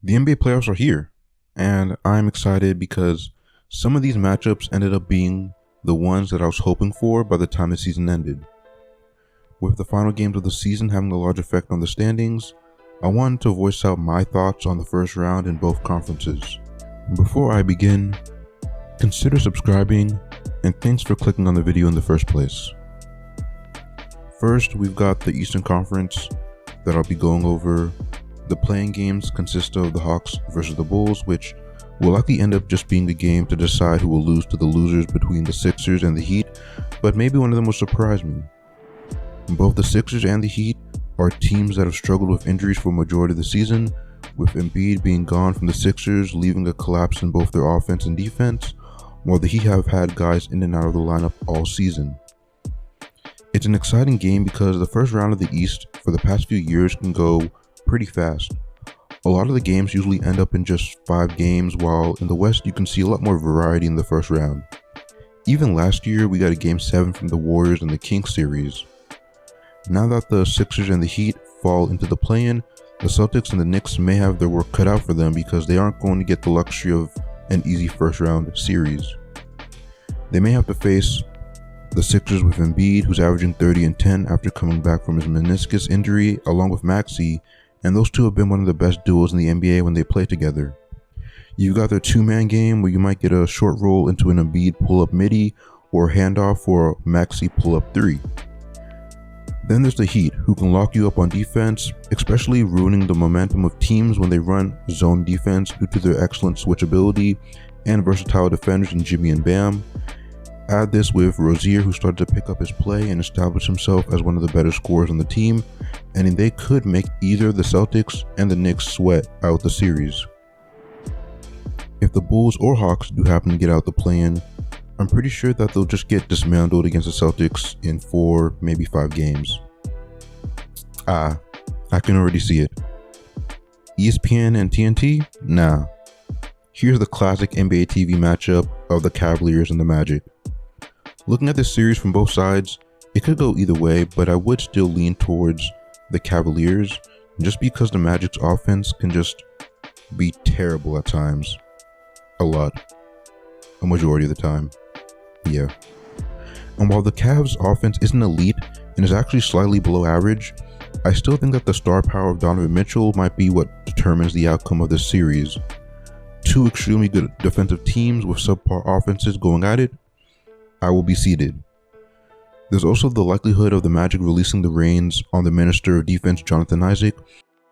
The NBA playoffs are here, and I'm excited because some of these matchups ended up being the ones that I was hoping for by the time the season ended. With the final games of the season having a large effect on the standings, I wanted to voice out my thoughts on the first round in both conferences. Before I begin, consider subscribing, and thanks for clicking on the video in the first place. First, we've got the Eastern Conference that I'll be going over. The playing games consist of the Hawks versus the Bulls, which will likely end up just being the game to decide who will lose to the losers between the Sixers and the Heat, but maybe one of them will surprise me. Both the Sixers and the Heat are teams that have struggled with injuries for a majority of the season, with Embiid being gone from the Sixers, leaving a collapse in both their offense and defense, while the Heat have had guys in and out of the lineup all season. It's an exciting game because the first round of the East for the past few years can go pretty fast. A lot of the games usually end up in just 5 games, while in the West you can see a lot more variety in the first round. Even last year we got a game 7 from the Warriors in the Kings series. Now that the Sixers and the Heat fall into the play-in, the Celtics and the Knicks may have their work cut out for them because they aren't going to get the luxury of an easy first round series. They may have to face the Sixers with Embiid, who's averaging 30 and 10 after coming back from his meniscus injury, along with Maxey, and those two have been one of the best duos in the NBA when they play together. You've got their two-man game where you might get a short roll into an Embiid pull-up midi or a handoff for a Maxey pull-up 3. Then there's the Heat, who can lock you up on defense, especially ruining the momentum of teams when they run zone defense due to their excellent switchability and versatile defenders in Jimmy and Bam. Add this with Rozier, who started to pick up his play and establish himself as one of the better scorers on the team, and they could make either the Celtics and the Knicks sweat out the series. If the Bulls or Hawks do happen to get out the play-in, I'm pretty sure that they'll just get dismantled against the Celtics in 4, maybe 5 games. I can already see it. ESPN and TNT? Nah. Here's the classic NBA TV matchup of the Cavaliers and the Magic. Looking at this series from both sides, it could go either way, but I would still lean towards the Cavaliers just because the Magic's offense can just be terrible at times. A lot. A majority of the time. Yeah. And while the Cavs' offense isn't elite and is actually slightly below average, I still think that the star power of Donovan Mitchell might be what determines the outcome of this series. Two extremely good defensive teams with subpar offenses going at it, I will be seated. There's also the likelihood of the Magic releasing the reins on the Minister of Defense, Jonathan Isaac,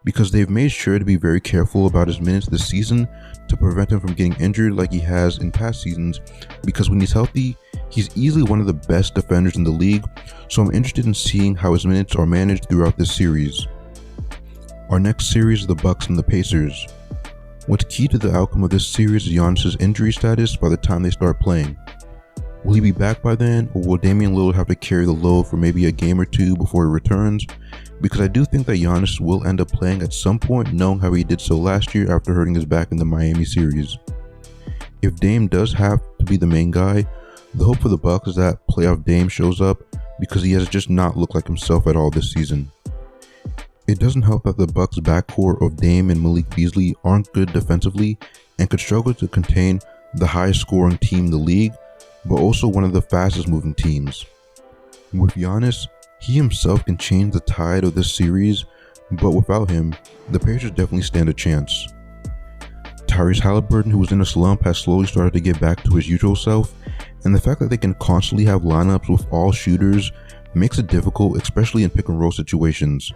because they've made sure to be very careful about his minutes this season to prevent him from getting injured like he has in past seasons, because when he's healthy, he's easily one of the best defenders in the league, so I'm interested in seeing how his minutes are managed throughout this series. Our next series is the Bucks and the Pacers. What's key to the outcome of this series is Giannis' injury status by the time they start playing. Will he be back by then, or will Damian Lillard have to carry the load for maybe a game or two before he returns? Because I do think that Giannis will end up playing at some point, knowing how he did so last year after hurting his back in the Miami series. If Dame does have to be the main guy, the hope for the Bucks is that playoff Dame shows up, because he has just not looked like himself at all this season. It doesn't help that the Bucks' backcourt of Dame and Malik Beasley aren't good defensively and could struggle to contain the highest scoring team in the league, but also one of the fastest moving teams. With Giannis, he himself can change the tide of this series, but without him, the Pacers definitely stand a chance. Tyrese Halliburton, who was in a slump, has slowly started to get back to his usual self, and the fact that they can constantly have lineups with all shooters makes it difficult, especially in pick and roll situations.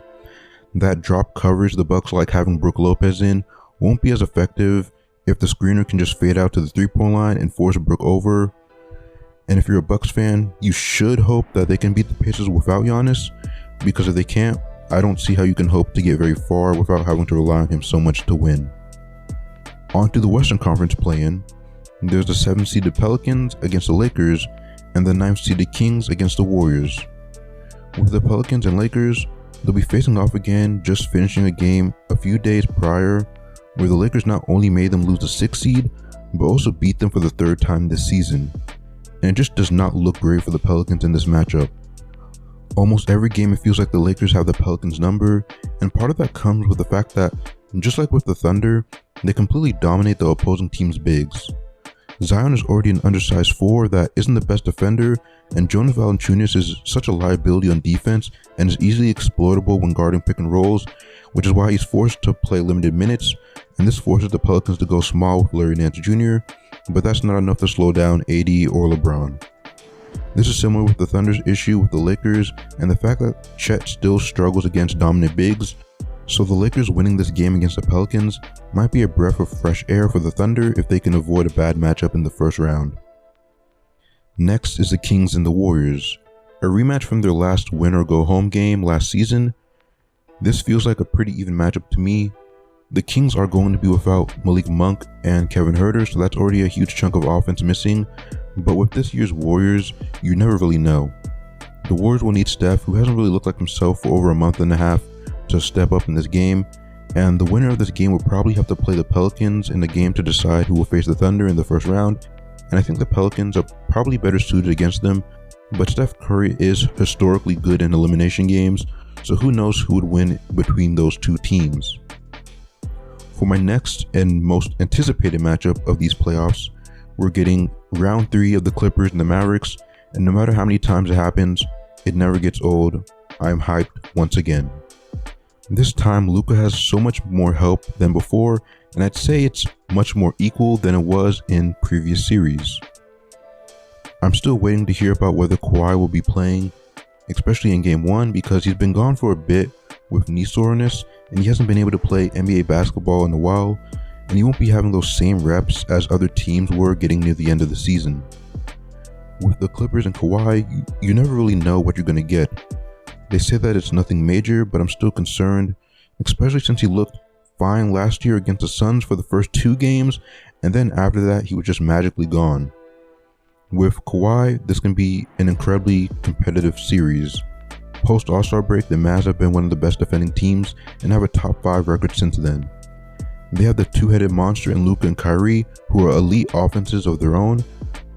That drop coverage the Bucks like having Brook Lopez in won't be as effective if the screener can just fade out to the 3-point line and force Brook over. And if you're a Bucks fan, you should hope that they can beat the Pacers without Giannis, because if they can't, I don't see how you can hope to get very far without having to rely on him so much to win. On to the Western Conference play-in. There's the 7th-seeded Pelicans against the Lakers and the 9th-seeded Kings against the Warriors. With the Pelicans and Lakers, they'll be facing off again, just finishing a game a few days prior where the Lakers not only made them lose the 6th seed, but also beat them for the 3rd time this season. And it just does not look great for the Pelicans in this matchup. Almost every game it feels like the Lakers have the Pelicans number, and part of that comes with the fact that Just like with the Thunder, they completely dominate the opposing team's bigs. Zion is already an undersized 4 that isn't the best defender, and Jonas Valanciunas is such a liability on defense and is easily exploitable when guarding pick and rolls, which is why he's forced to play limited minutes, and this forces the Pelicans to go small with Larry Nance Jr., but that's not enough to slow down AD or LeBron. This is similar with the Thunder's issue with the Lakers and the fact that Chet still struggles against dominant bigs, so the Lakers winning this game against the Pelicans might be a breath of fresh air for the Thunder if they can avoid a bad matchup in the first round. Next is the Kings and the Warriors, a rematch from their last win or go home game last season. This feels like a pretty even matchup to me. The Kings are going to be without Malik Monk and Kevin Huerter, so that's already a huge chunk of offense missing, but with this year's Warriors, you never really know. The Warriors will need Steph, who hasn't really looked like himself for over a month and a half, to step up in this game, and the winner of this game will probably have to play the Pelicans in the game to decide who will face the Thunder in the first round, and I think the Pelicans are probably better suited against them, but Steph Curry is historically good in elimination games, so who knows who would win between those two teams. For my next and most anticipated matchup of these playoffs, we're getting round 3 of the Clippers and the Mavericks, and no matter how many times it happens, it never gets old. I'm hyped once again. This time, Luka has so much more help than before, and I'd say it's much more equal than it was in previous series. I'm still waiting to hear about whether Kawhi will be playing, especially in Game 1, because he's been gone for a bit with knee soreness, and he hasn't been able to play NBA basketball in a while, and he won't be having those same reps as other teams were getting near the end of the season. With the Clippers and Kawhi, you never really know what you're going to get. They say that it's nothing major, but I'm still concerned, especially since he looked fine last year against the Suns for the first 2 games, and then after that he was just magically gone. With Kawhi, this can be an incredibly competitive series. Post All-Star break, the Mavs have been one of the best defending teams and have a top 5 record since then. They have the two-headed monster in Luka and Kyrie, who are elite offenses of their own,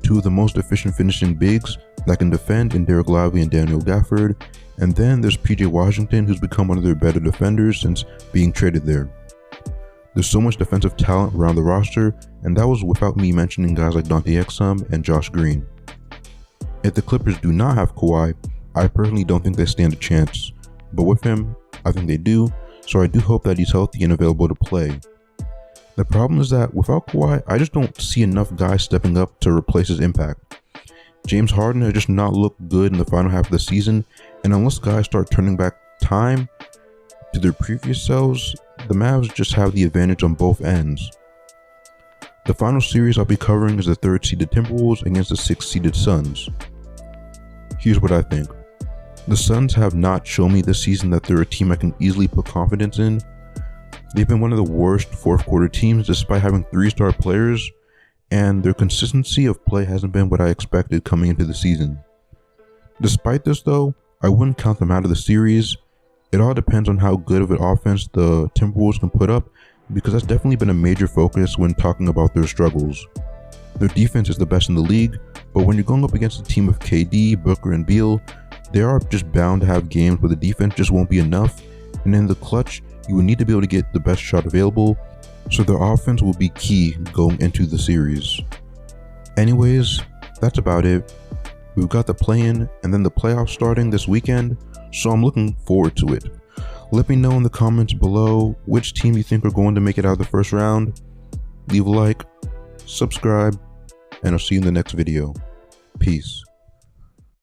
2 of the most efficient finishing bigs that can defend in Derek Lively and Daniel Gafford, and then there's PJ Washington, who's become one of their better defenders since being traded there. There's so much defensive talent around the roster, and that was without me mentioning guys like Dante Exum and Josh Green. If the Clippers do not have Kawhi, I personally don't think they stand a chance, but with him, I think they do, so I do hope that he's healthy and available to play. The problem is that without Kawhi, I just don't see enough guys stepping up to replace his impact. James Harden has just not looked good in the final half of the season, and unless guys start turning back time to their previous selves, the Mavs just have the advantage on both ends. The final series I'll be covering is the 3rd-seeded Timberwolves against the 6th-seeded Suns. Here's what I think. The Suns have not shown me this season that they're a team I can easily put confidence in. They've been one of the worst fourth-quarter teams despite having 3-star players, and their consistency of play hasn't been what I expected coming into the season. Despite this though, I wouldn't count them out of the series. It all depends on how good of an offense the Timberwolves can put up, because that's definitely been a major focus when talking about their struggles. Their defense is the best in the league, but when you're going up against a team of KD, Booker, and Beal, they are just bound to have games where the defense just won't be enough, and in the clutch, you will need to be able to get the best shot available, so their offense will be key going into the series. Anyways, that's about it. We've got the play-in and then the playoffs starting this weekend, so I'm looking forward to it. Let me know in the comments below which team you think are going to make it out of the first round. Leave a like, subscribe, and I'll see you in the next video. Peace.